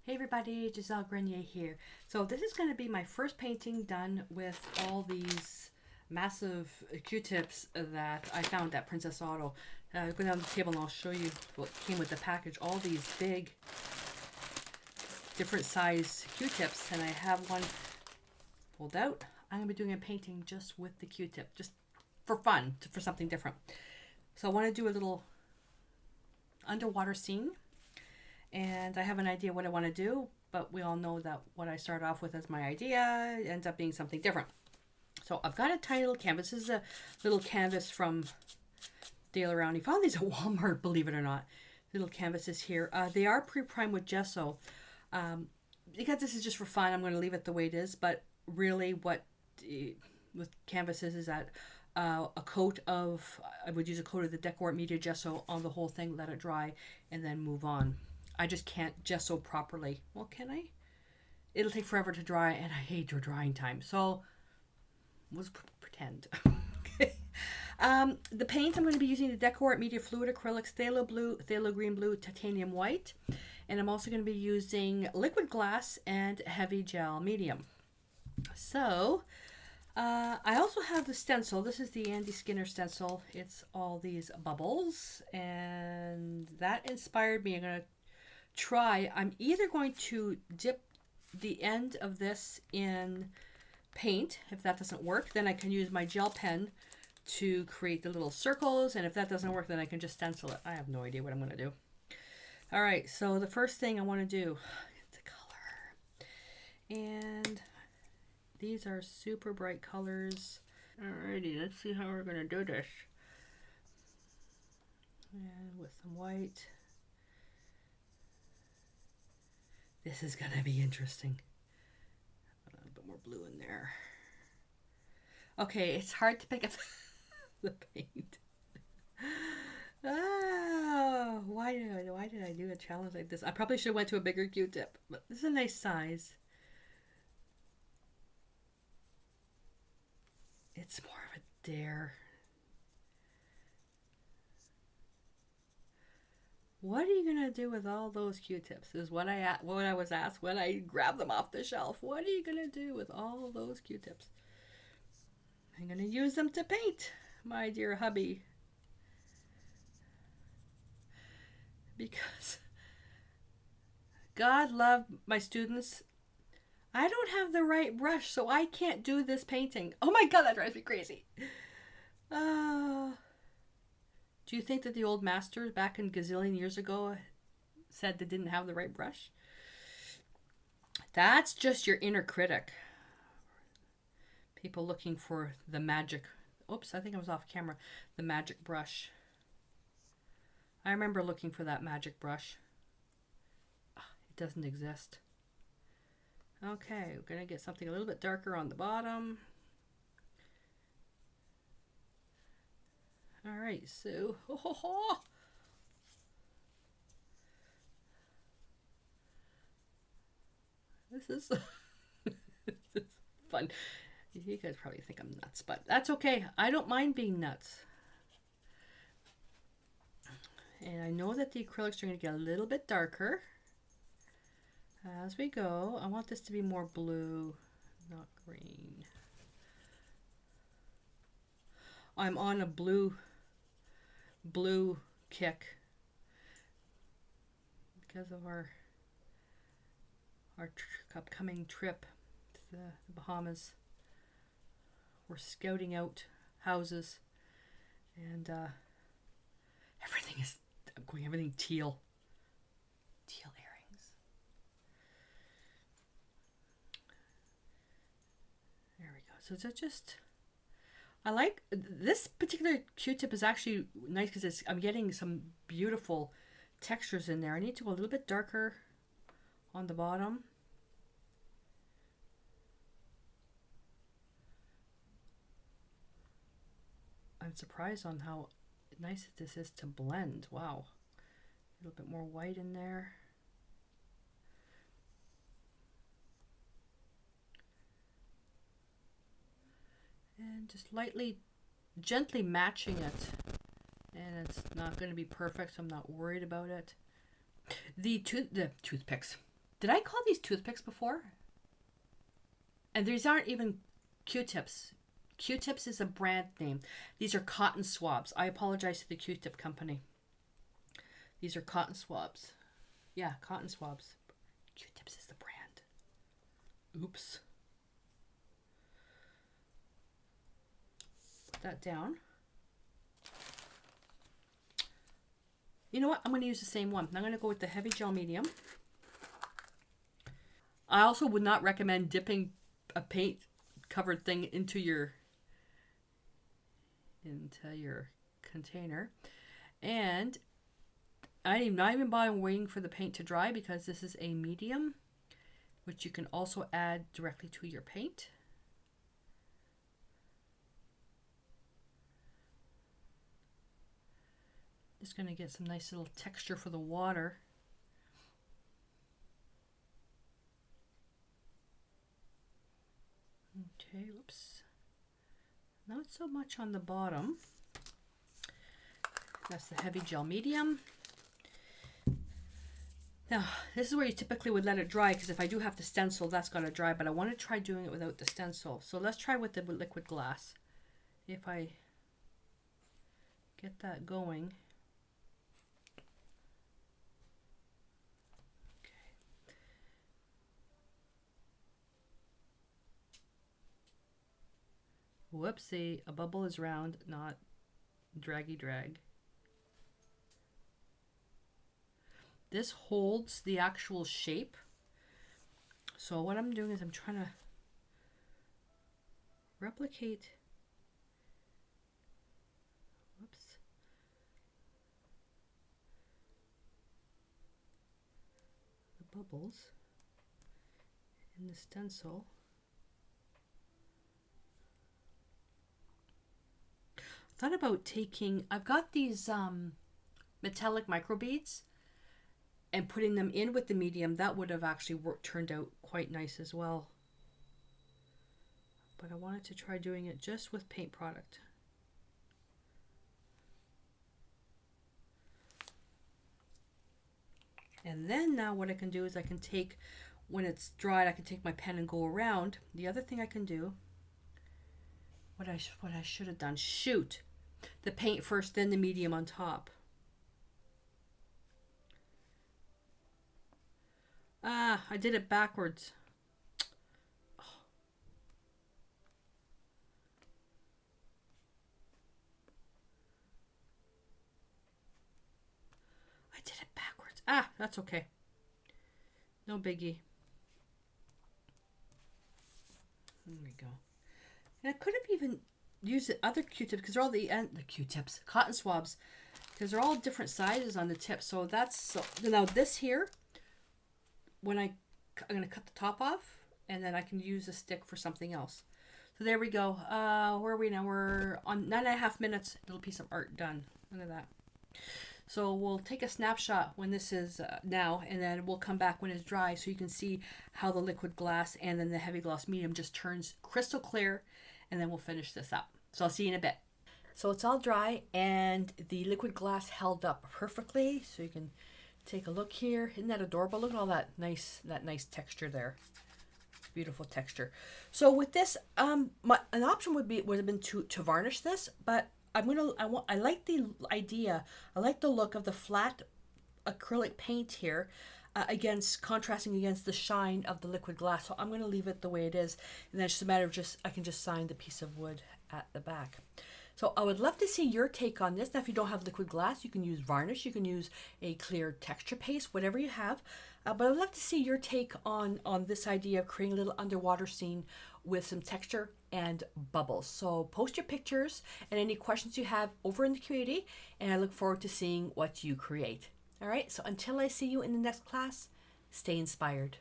Hey everybody, Gisele Grenier here. So this is going to be my first painting done with all these massive Q-tips that I found at Princess Auto. Go down the table and I'll show you what came with the package. All these big, different size Q-tips, and I have one pulled out. I'm going to be doing a painting just with the Q-tip, just for fun, for something different. So I want to do a little underwater scene. And I have an idea what I want to do, but we all know that what I start off with as my idea ends up being something different. So I've got a tiny little canvas. This is a little canvas from Dale around. He found these at Walmart, believe it or not. Little canvases here. They are pre-primed with gesso. Because this is just for fun, I'm going to leave it the way it is. But really what with canvases is that I would use a coat of the Decor Media Gesso on the whole thing, let it dry, and then move on. I just can't gesso properly. Well, can I? It'll take forever to dry, and I hate your drying time. So, let's pretend. Okay. The paint, I'm going to be using the Decor Media Fluid Acrylics, Phthalo Blue, Phthalo Green Blue, Titanium White. And I'm also going to be using liquid glass and heavy gel medium. So, I also have the stencil. This is the Andy Skinner stencil. It's all these bubbles, and that inspired me. I'm either going to dip the end of this in paint. If that doesn't work, then I can use my gel pen to create the little circles, and if that doesn't work, then I can just stencil it. I have no idea what I'm going to do. All right, so the first thing I want to do is the color, and these are super bright colors. Alrighty, let's see how we're going to do this. And with some white. This is going to be interesting. A little bit more blue in there. Okay, it's hard to pick up the paint. Oh, why did I do a challenge like this? I probably should have went to a bigger Q-tip, but this is a nice size. It's more of a dare. What are you gonna do with all those Q-tips? Is what I was asked when I grabbed them off the shelf. What are you gonna do with all those Q-tips? I'm gonna use them to paint, my dear hubby. Because God love my students. I don't have the right brush, so I can't do this painting. Oh my God, that drives me crazy. Do you think that the old masters back in gazillion years ago said they didn't have the right brush? That's just your inner critic. People looking for the magic. Oops, I think I was off camera. The magic brush. I remember looking for that magic brush. It doesn't exist. Okay, we're going to get something a little bit darker on the bottom. All right, so this is this is fun. You guys probably think I'm nuts, but that's okay. I don't mind being nuts. And I know that the acrylics are going to get a little bit darker as we go. I want this to be more blue, not green. I'm on a blue kick because of our upcoming trip to the Bahamas. We're scouting out houses, and everything teal earrings. There we go. So it's just, I like this particular Q-tip is actually nice because I'm getting some beautiful textures in there. I need to go a little bit darker on the bottom. I'm surprised on how nice this is to blend. Wow. A little bit more white in there. And just gently matching it. And it's not going to be perfect, so I'm not worried about it. The toothpicks. Did I call these toothpicks before? And these aren't even Q-tips. Q-tips is a brand name. These are cotton swabs. I apologize to the Q-tip company. These are cotton swabs. Yeah, cotton swabs. Q-tips is the brand. Oops. Put that down. You know what? I'm going to use the same one. I'm going to go with the heavy gel medium. I also would not recommend dipping a paint covered thing into your container. And I'm not even bothering waiting for the paint to dry because this is a medium, which you can also add directly to your paint. Just going to get some nice little texture for the water. Okay, oops. Not so much on the bottom. That's the heavy gel medium. Now, this is where you typically would let it dry, because if I do have to stencil, that's got to dry, but I want to try doing it without the stencil. So let's try with the liquid glass. If I get that going. Whoopsie, a bubble is round, not draggy drag. This holds the actual shape. So what I'm doing is I'm trying to replicate, whoops, the bubbles in the stencil. Thought about taking, I've got these metallic microbeads and putting them in with the medium. That would have actually turned out quite nice as well. But I wanted to try doing it just with paint product. And then now what I can do is I can take, when it's dried, I can take my pen and go around. The other thing I can do, what I should have done, shoot the paint first, then the medium on top. Ah, I did it backwards. Oh. I did it backwards. Ah, that's okay. No biggie. There we go. And I could have even used the other Q-tips, because they're all the Q-tips, cotton swabs, because they're all different sizes on the tip. So that's, so now this here, when I'm going to cut the top off, and then I can use a stick for something else. So there we go. Where are we now? We're on 9.5 minutes. Little piece of art done. Look at that. So we'll take a snapshot when this is now, and then we'll come back when it's dry so you can see how the liquid glass and then the heavy gloss medium just turns crystal clear, and then we'll finish this up. So I'll see you in a bit. So it's all dry and the liquid glass held up perfectly. So you can take a look here. Isn't that adorable? Look at all that nice texture there. Beautiful texture. So with this, an option would have been to varnish this, but I like the idea. I like the look of the flat acrylic paint here, contrasting against the shine of the liquid glass. So I'm going to leave it the way it is, and then it's just a matter of I can just sign the piece of wood at the back. So I would love to see your take on this. Now, if you don't have liquid glass, you can use varnish, you can use a clear texture paste, whatever you have. But I'd love to see your take on this idea of creating a little underwater scene with some texture and bubbles. So post your pictures and any questions you have over in the community, and I look forward to seeing what you create. All right, so until I see you in the next class, stay inspired.